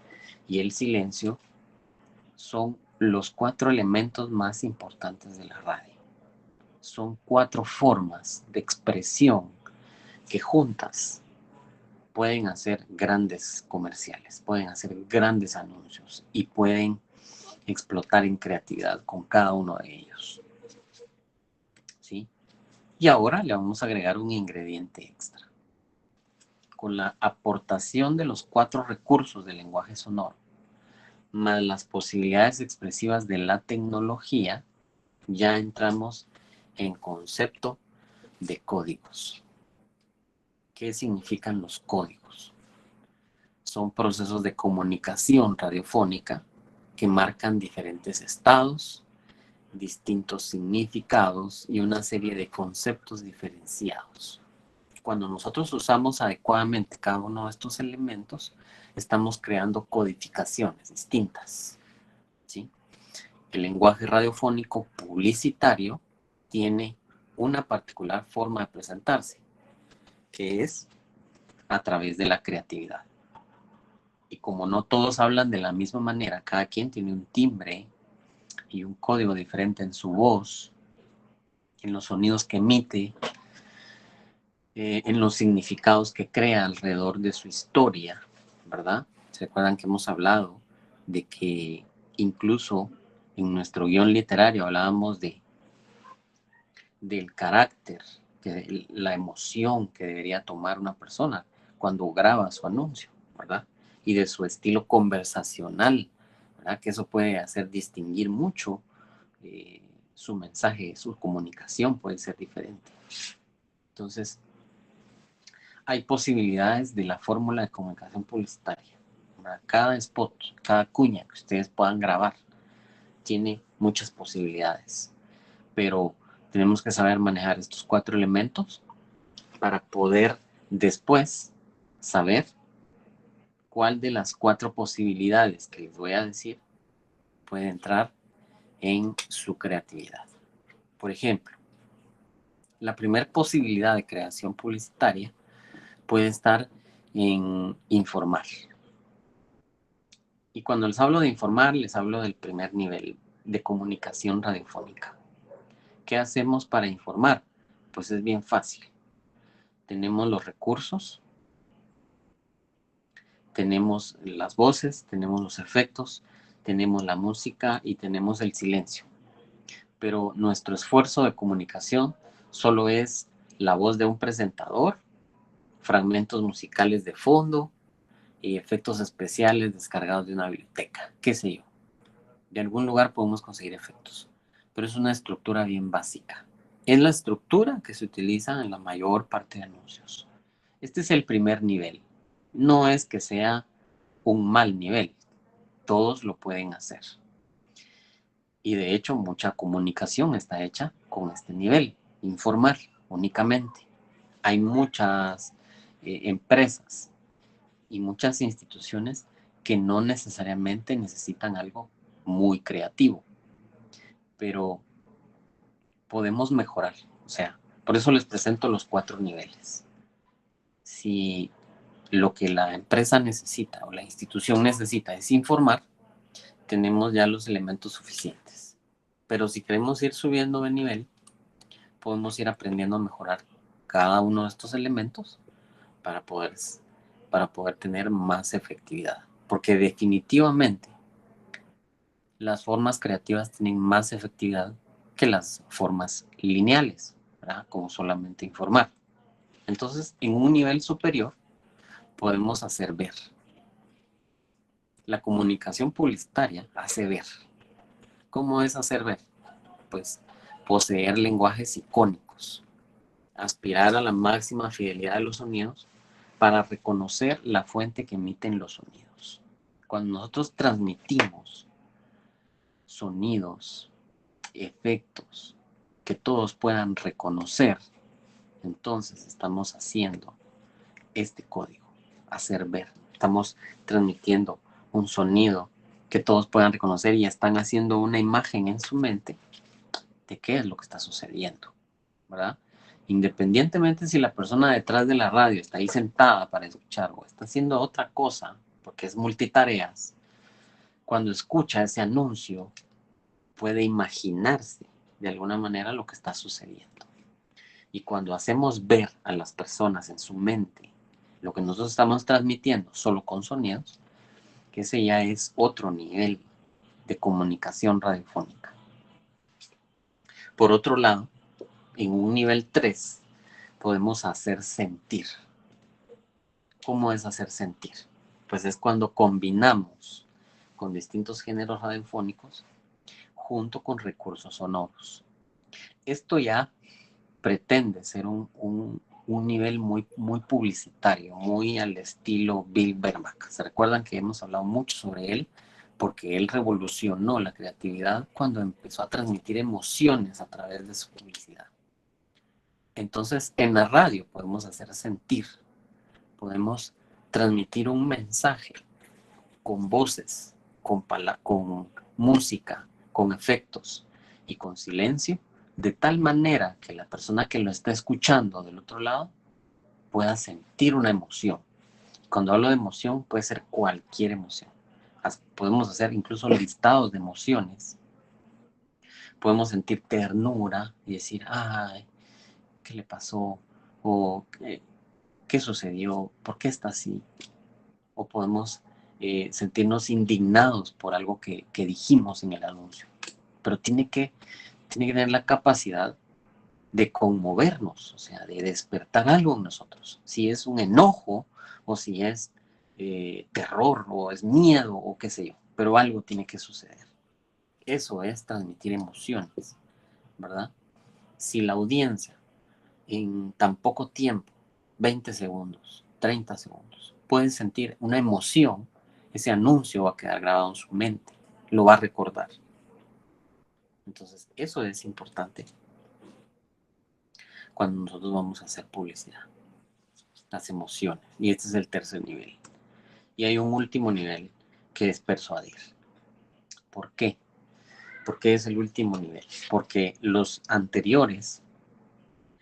y el silencio, son los 4 elementos más importantes de la radio. Son 4 formas de expresión que juntas pueden hacer grandes comerciales, pueden hacer grandes anuncios y pueden explotar en creatividad con cada uno de ellos. ¿Sí? Y ahora le vamos a agregar un ingrediente extra. Con la aportación de los 4 recursos del lenguaje sonoro, más las posibilidades expresivas de la tecnología, ya entramos en concepto de códigos. ¿Qué significan los códigos? Son procesos de comunicación radiofónica que marcan diferentes estados, distintos significados y una serie de conceptos diferenciados. Cuando nosotros usamos adecuadamente cada uno de estos elementos, estamos creando codificaciones distintas, ¿sí? El lenguaje radiofónico publicitario tiene una particular forma de presentarse, que es a través de la creatividad. Y como no todos hablan de la misma manera, cada quien tiene un timbre y un código diferente en su voz, en los sonidos que emite, en los significados que crea alrededor de su historia, ¿verdad? ¿Se acuerdan que hemos hablado de que incluso en nuestro guión literario hablábamos del carácter, la emoción que debería tomar una persona cuando graba su anuncio, ¿verdad? Y de su estilo conversacional, ¿verdad? Que eso puede hacer distinguir mucho su mensaje, su comunicación puede ser diferente. Entonces, hay posibilidades de la fórmula de comunicación publicitaria. ¿Verdad? Cada spot, cada cuña que ustedes puedan grabar tiene muchas posibilidades, pero tenemos que saber manejar estos 4 elementos para poder después saber cuál de las 4 posibilidades que les voy a decir puede entrar en su creatividad. Por ejemplo, la primera posibilidad de creación publicitaria puede estar en informar. Y cuando les hablo de informar, les hablo del primer nivel de comunicación radiofónica. ¿Qué hacemos para informar? Pues es bien fácil. Tenemos los recursos, tenemos las voces, tenemos los efectos, tenemos la música y tenemos el silencio. Pero nuestro esfuerzo de comunicación solo es la voz de un presentador, fragmentos musicales de fondo y efectos especiales descargados de una biblioteca, qué sé yo. De algún lugar podemos conseguir efectos, pero es una estructura bien básica. Es la estructura que se utiliza en la mayor parte de anuncios. Este es el primer nivel. No es que sea un mal nivel, todos lo pueden hacer. Y de hecho, mucha comunicación está hecha con este nivel, informar únicamente. Hay muchas empresas y muchas instituciones que no necesariamente necesitan algo muy creativo, pero podemos mejorar. O sea, por eso les presento los 4 niveles. Si lo que la empresa necesita o la institución necesita es informar, tenemos ya los elementos suficientes. Pero si queremos ir subiendo de nivel, podemos ir aprendiendo a mejorar cada uno de estos elementos para poder tener más efectividad. porque definitivamente las formas creativas tienen más efectividad que las formas lineales, ¿verdad? Como solamente informar. Entonces, en un nivel superior, podemos hacer ver. La comunicación publicitaria hace ver. ¿Cómo es hacer ver? Pues poseer lenguajes icónicos, aspirar a la máxima fidelidad de los sonidos para reconocer la fuente que emiten los sonidos. Cuando nosotros transmitimos sonidos, efectos que todos puedan reconocer, entonces estamos haciendo este código, hacer ver. Estamos transmitiendo un sonido que todos puedan reconocer y están haciendo una imagen en su mente de qué es lo que está sucediendo, ¿verdad? Independientemente si la persona detrás de la radio está ahí sentada para escuchar o está haciendo otra cosa, porque es multitareas, cuando escucha ese anuncio puede imaginarse de alguna manera lo que está sucediendo. Y cuando hacemos ver a las personas en su mente lo que nosotros estamos transmitiendo solo con sonidos, que ese ya es otro nivel de comunicación radiofónica. Por otro lado, en un nivel 3 podemos hacer sentir. ¿Cómo es hacer sentir? Pues es cuando combinamos con distintos géneros radiofónicos junto con recursos sonoros. Esto ya pretende ser un nivel muy publicitario, muy al estilo Bill Bernbach. ¿Se recuerdan que hemos hablado mucho sobre él? Porque él revolucionó la creatividad cuando empezó a transmitir emociones a través de su publicidad. Entonces, en la radio podemos hacer sentir, podemos transmitir un mensaje con voces, con música, con efectos y con silencio, de tal manera que la persona que lo está escuchando del otro lado pueda sentir una emoción. Cuando hablo de emoción, puede ser cualquier emoción. Podemos hacer incluso listados de emociones. Podemos sentir ternura y decir, ay, ¿qué le pasó? O ¿qué sucedió? ¿Por qué está así? O podemos sentirnos indignados por algo que dijimos en el anuncio. Pero tiene que tener la capacidad de conmovernos, o sea, de despertar algo en nosotros. Si es un enojo o si es terror o es miedo o qué sé yo, pero algo tiene que suceder. Eso es transmitir emociones, ¿verdad? Si la audiencia en tan poco tiempo, 20 segundos, 30 segundos, puede sentir una emoción, ese anuncio va a quedar grabado en su mente, lo va a recordar. Entonces, eso es importante cuando nosotros vamos a hacer publicidad, las emociones. Y este es el tercer nivel. Y hay un último nivel que es persuadir. ¿Por qué? Porque es el último nivel. Porque los anteriores,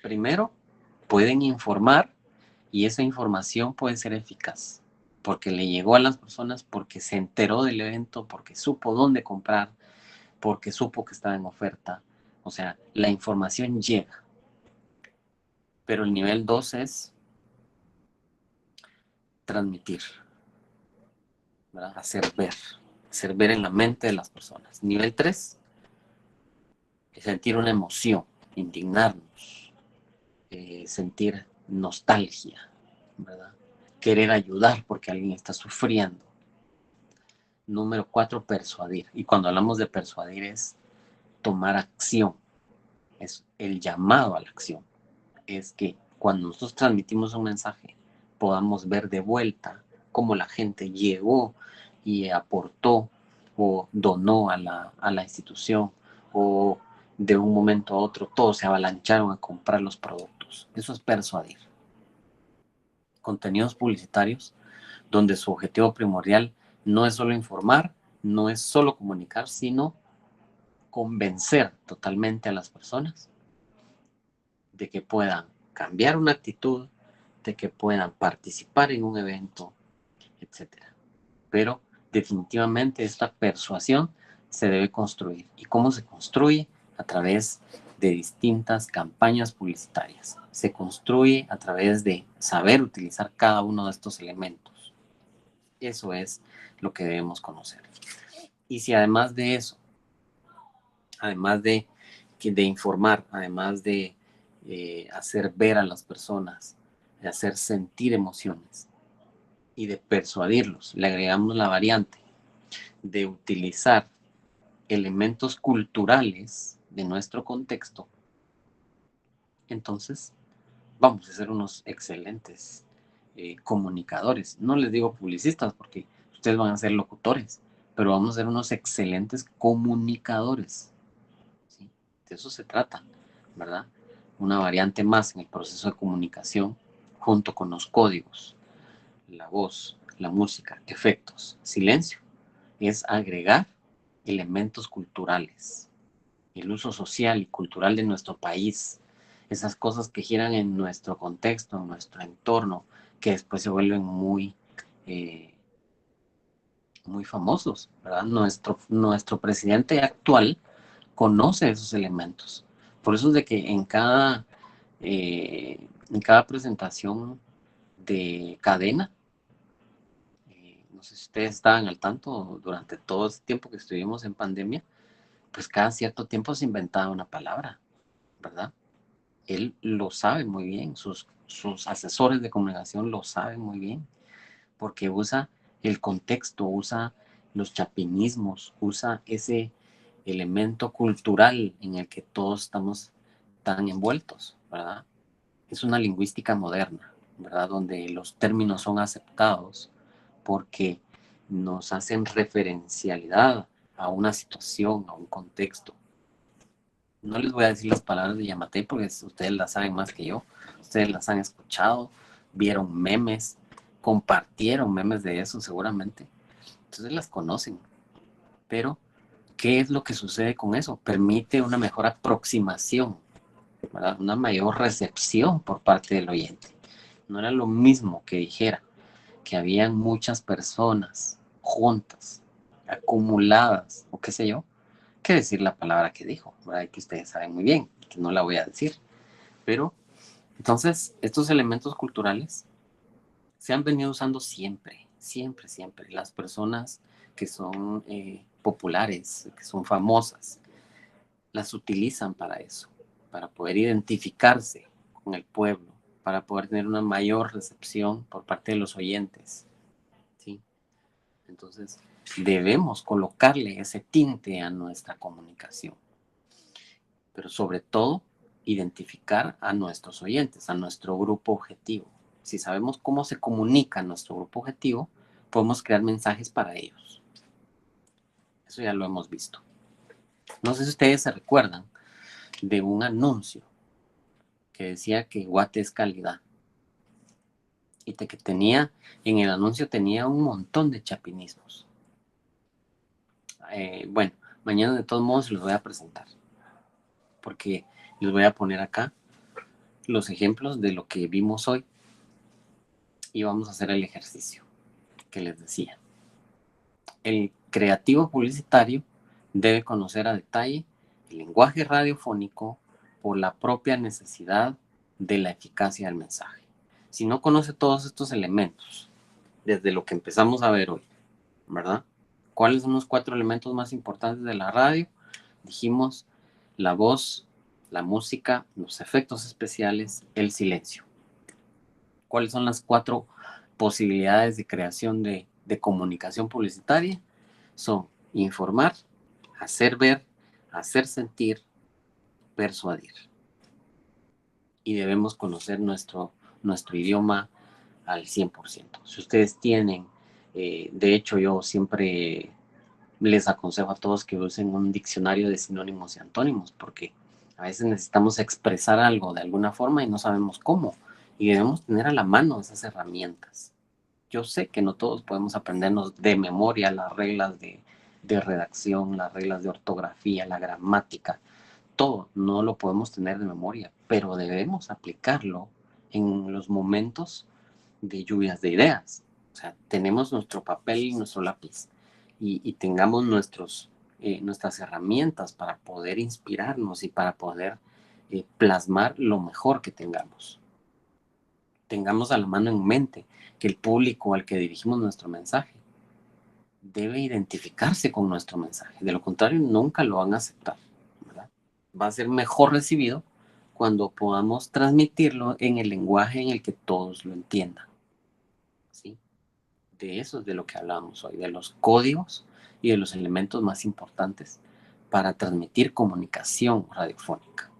primero, pueden informar y esa información puede ser eficaz. Porque le llegó a las personas, porque se enteró del evento, porque supo dónde comprar, porque supo que estaba en oferta. O sea, la información llega. Pero el nivel 2 es transmitir, ¿verdad? Hacer ver en la mente de las personas. Nivel 3 es sentir una emoción, indignarnos, sentir nostalgia, ¿verdad? Querer ayudar porque alguien está sufriendo. Número 4, persuadir. Y cuando hablamos de persuadir es tomar acción, es el llamado a la acción. Es que cuando nosotros transmitimos un mensaje, podamos ver de vuelta cómo la gente llegó y aportó o donó a la institución, o de un momento a otro todos se avalancharon a comprar los productos. Eso es persuadir. Contenidos publicitarios donde su objetivo primordial no es solo informar, no es solo comunicar, sino convencer totalmente a las personas de que puedan cambiar una actitud, de que puedan participar en un evento, etcétera. Pero definitivamente esta persuasión se debe construir. ¿Y cómo se construye? A través de distintas campañas publicitarias. Se construye a través de saber utilizar cada uno de estos elementos. Eso es lo que debemos conocer. Y si además de eso, además de informar, además de hacer ver a las personas, de hacer sentir emociones y de persuadirlos, le agregamos la variante de utilizar elementos culturales de nuestro contexto, entonces vamos a ser unos excelentes comunicadores. No les digo publicistas porque ustedes van a ser locutores, pero vamos a ser unos excelentes comunicadores. ¿Sí? De eso se trata, ¿verdad? Una variante más en el proceso de comunicación junto con los códigos, la voz, la música, efectos, silencio, es agregar elementos culturales, el uso social y cultural de nuestro país, esas cosas que giran en nuestro contexto, en nuestro entorno, que después se vuelven eh, muy famosos, ¿verdad? Nuestro presidente actual conoce esos elementos. Por eso es de que en cada presentación de cadena, no sé si ustedes estaban al tanto durante todo este tiempo que estuvimos en pandemia, pues cada cierto tiempo se inventaba una palabra, ¿verdad? Él lo sabe muy bien, sus asesores de comunicación lo saben muy bien, porque usa el contexto, usa los chapinismos, usa ese elemento cultural en el que todos estamos tan envueltos, ¿verdad? Es una lingüística moderna, ¿verdad? Donde los términos son aceptados porque nos hacen referencialidad a una situación, a un contexto. No les voy a decir las palabras de Yamatei porque ustedes las saben más que yo. Ustedes las han escuchado, vieron memes, compartieron memes de eso seguramente. Entonces las conocen. Pero, ¿qué es lo que sucede con eso? Permite una mejor aproximación, ¿verdad? Una mayor recepción por parte del oyente. No era lo mismo que dijera que habían muchas personas juntas, acumuladas, o qué sé yo, que decir la palabra que dijo, ¿verdad? Que ustedes saben muy bien, que no la voy a decir. Pero, entonces, estos elementos culturales se han venido usando siempre, siempre, siempre. Las personas que son populares, que son famosas, las utilizan para eso, para poder identificarse con el pueblo, para poder tener una mayor recepción por parte de los oyentes, ¿sí? Entonces, debemos colocarle ese tinte a nuestra comunicación, pero sobre todo, identificar a nuestros oyentes, a nuestro grupo objetivo. Si sabemos cómo se comunica nuestro grupo objetivo, podemos crear mensajes para ellos. Eso ya lo hemos visto. No sé si ustedes se recuerdan de un anuncio que decía que Guate es calidad y que tenía, en el anuncio tenía un montón de chapinismos. Bueno, mañana de todos modos los voy a presentar porque les voy a poner acá los ejemplos de lo que vimos hoy y vamos a hacer el ejercicio que les decía. El creativo publicitario debe conocer a detalle el lenguaje radiofónico por la propia necesidad de la eficacia del mensaje. Si no conoce todos estos elementos, desde lo que empezamos a ver hoy, ¿verdad? ¿Cuáles son los 4 elementos más importantes de la radio? Dijimos la voz, la música, los efectos especiales, el silencio. ¿Cuáles son las 4 posibilidades de creación de comunicación publicitaria? Son informar, hacer ver, hacer sentir, persuadir. Y debemos conocer nuestro idioma al 100%. Si ustedes tienen, de hecho yo siempre les aconsejo a todos que usen un diccionario de sinónimos y antónimos, porque a veces necesitamos expresar algo de alguna forma y no sabemos cómo. Y debemos tener a la mano esas herramientas. Yo sé que no todos podemos aprendernos de memoria las reglas de redacción, las reglas de ortografía, la gramática, todo no lo podemos tener de memoria, pero debemos aplicarlo en los momentos de lluvias de ideas. O sea, tenemos nuestro papel y nuestro lápiz y tengamos nuestras herramientas para poder inspirarnos y para poder plasmar lo mejor que tengamos. Tengamos a la mano en mente que el público al que dirigimos nuestro mensaje debe identificarse con nuestro mensaje. De lo contrario, nunca lo van a aceptar, ¿verdad? Va a ser mejor recibido cuando podamos transmitirlo en el lenguaje en el que todos lo entiendan, ¿sí? De eso es de lo que hablamos hoy, de los códigos y de los elementos más importantes para transmitir comunicación radiofónica.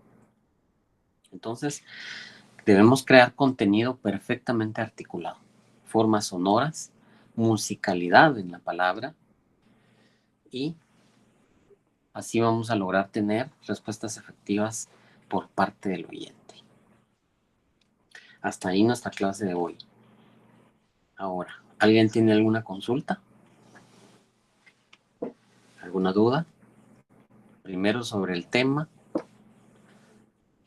Entonces, debemos crear contenido perfectamente articulado, formas sonoras, musicalidad en la palabra, y así vamos a lograr tener respuestas efectivas por parte del oyente. Hasta ahí nuestra clase de hoy. Ahora, ¿alguien tiene alguna consulta? ¿Alguna duda? Primero sobre el tema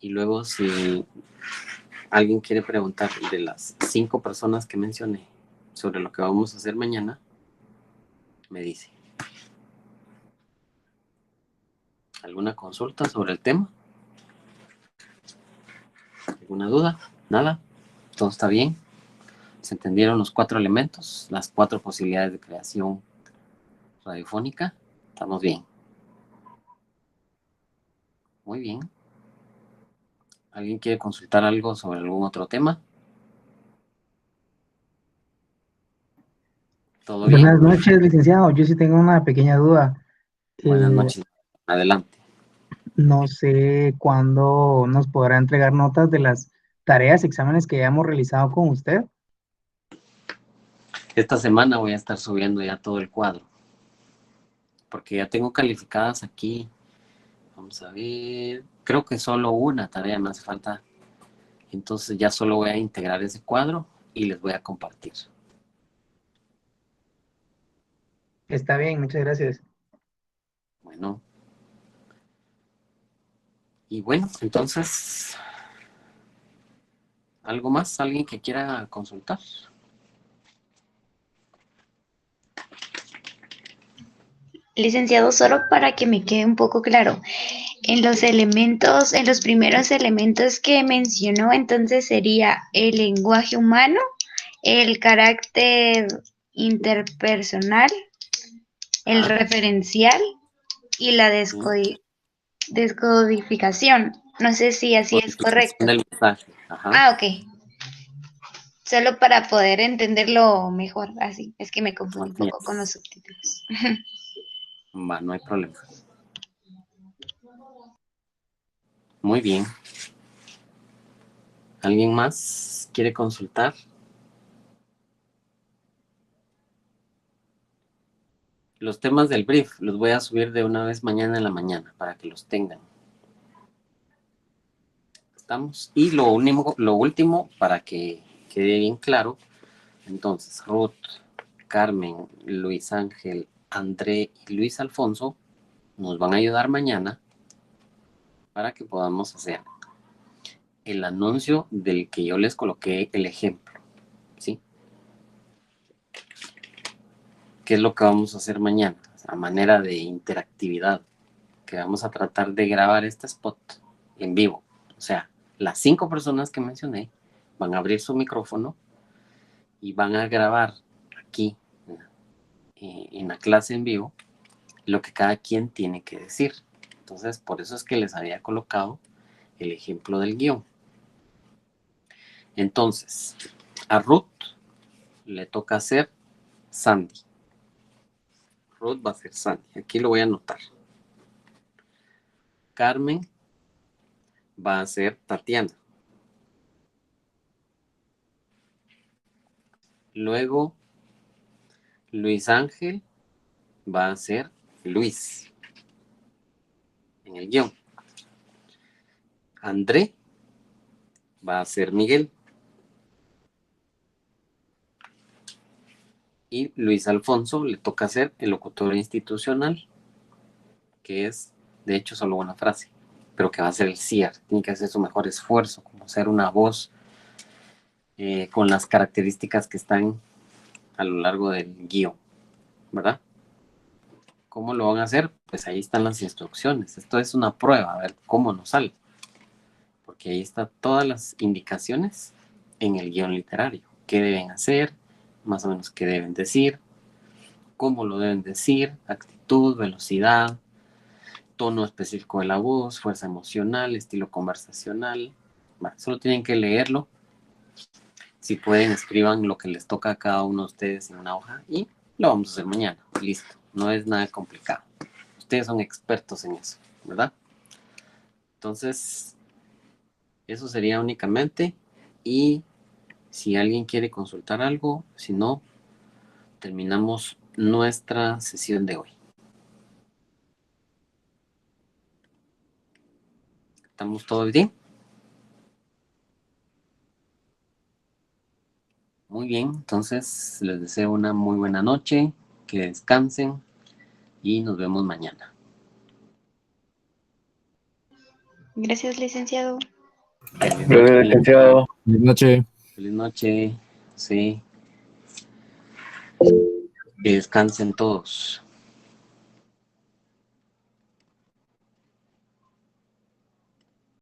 y luego si alguien quiere preguntar de las 5 personas que mencioné sobre lo que vamos a hacer mañana, me dice. ¿Alguna consulta sobre el tema? ¿Alguna duda? ¿Nada? ¿Todo está bien? ¿Se entendieron los 4 elementos? Las 4 posibilidades de creación radiofónica. ¿Estamos bien? Muy bien. ¿Alguien quiere consultar algo sobre algún otro tema? ¿Todo bien? Buenas noches, licenciado. Yo sí tengo una pequeña duda. Buenas Eh, noches. Adelante. no sé cuándo nos podrá entregar notas de las tareas, exámenes que hayamos realizado con usted. Esta semana voy a estar subiendo ya todo el cuadro, porque ya tengo calificadas aquí. Vamos a ver. Creo que solo una tarea me hace falta. Entonces ya solo voy a integrar ese cuadro y les voy a compartir. Está bien, muchas gracias. Bueno, y bueno, entonces, ¿algo más? ¿Alguien que quiera consultar? Licenciado, solo para que me quede un poco claro, en los elementos, en los primeros elementos que mencionó, entonces sería el lenguaje humano, el carácter interpersonal, el Ajá, referencial y la sí. descodificación. No sé si así es Codificación correcto. del mensaje. Ajá. Ah, ok. Solo para poder entenderlo mejor, así. Es que me confundí un Así poco con los es. subtítulos. Va, no hay problema. Muy bien. ¿Alguien más quiere consultar? Los temas del brief los voy a subir de una vez mañana en la mañana para que los tengan. ¿Estamos? Y lo último, para que quede bien claro, entonces, Ruth, Carmen, Luis Ángel, André y Luis Alfonso nos van a ayudar mañana para que podamos hacer el anuncio del que yo les coloqué el ejemplo, ¿sí? ¿Qué es lo que vamos a hacer mañana? A manera de interactividad, que vamos a tratar de grabar este spot en vivo. O sea, las 5 personas que mencioné van a abrir su micrófono y van a grabar aquí en la clase en vivo lo que cada quien tiene que decir. Entonces, por eso es que les había colocado el ejemplo del guión. Entonces, a Ruth le toca hacer Sandy. Ruth va a ser Sandy. Aquí lo voy a anotar. Carmen va a ser Tatiana. Luego, Luis Ángel va a ser Luis en el guión. André va a ser Miguel. Y Luis Alfonso le toca hacer el locutor institucional, que es, de hecho, solo una frase, pero que va a ser el cierre. Tiene que hacer su mejor esfuerzo, como ser una voz con las características que están a lo largo del guión, ¿verdad? ¿Cómo lo van a hacer? Pues ahí están las instrucciones. Esto es una prueba, a ver cómo nos sale. Porque ahí están todas las indicaciones en el guión literario. ¿Qué deben hacer? Más o menos qué deben decir. cómo lo deben decir, actitud, velocidad, tono específico de la voz, fuerza emocional, estilo conversacional. Bueno, solo tienen que leerlo. Si pueden, escriban lo que les toca a cada uno de ustedes en una hoja y lo vamos a hacer mañana. Listo. No es nada complicado. Ustedes son expertos en eso, ¿verdad? Entonces, eso sería únicamente. Y si alguien quiere consultar algo, si no, terminamos nuestra sesión de hoy. ¿Estamos todos bien? Muy bien, entonces les deseo una muy buena noche, que descansen y nos vemos mañana. Gracias, licenciado. Feliz Gracias, noche. licenciado. Buenas noches. Feliz noche. Sí. Que descansen todos.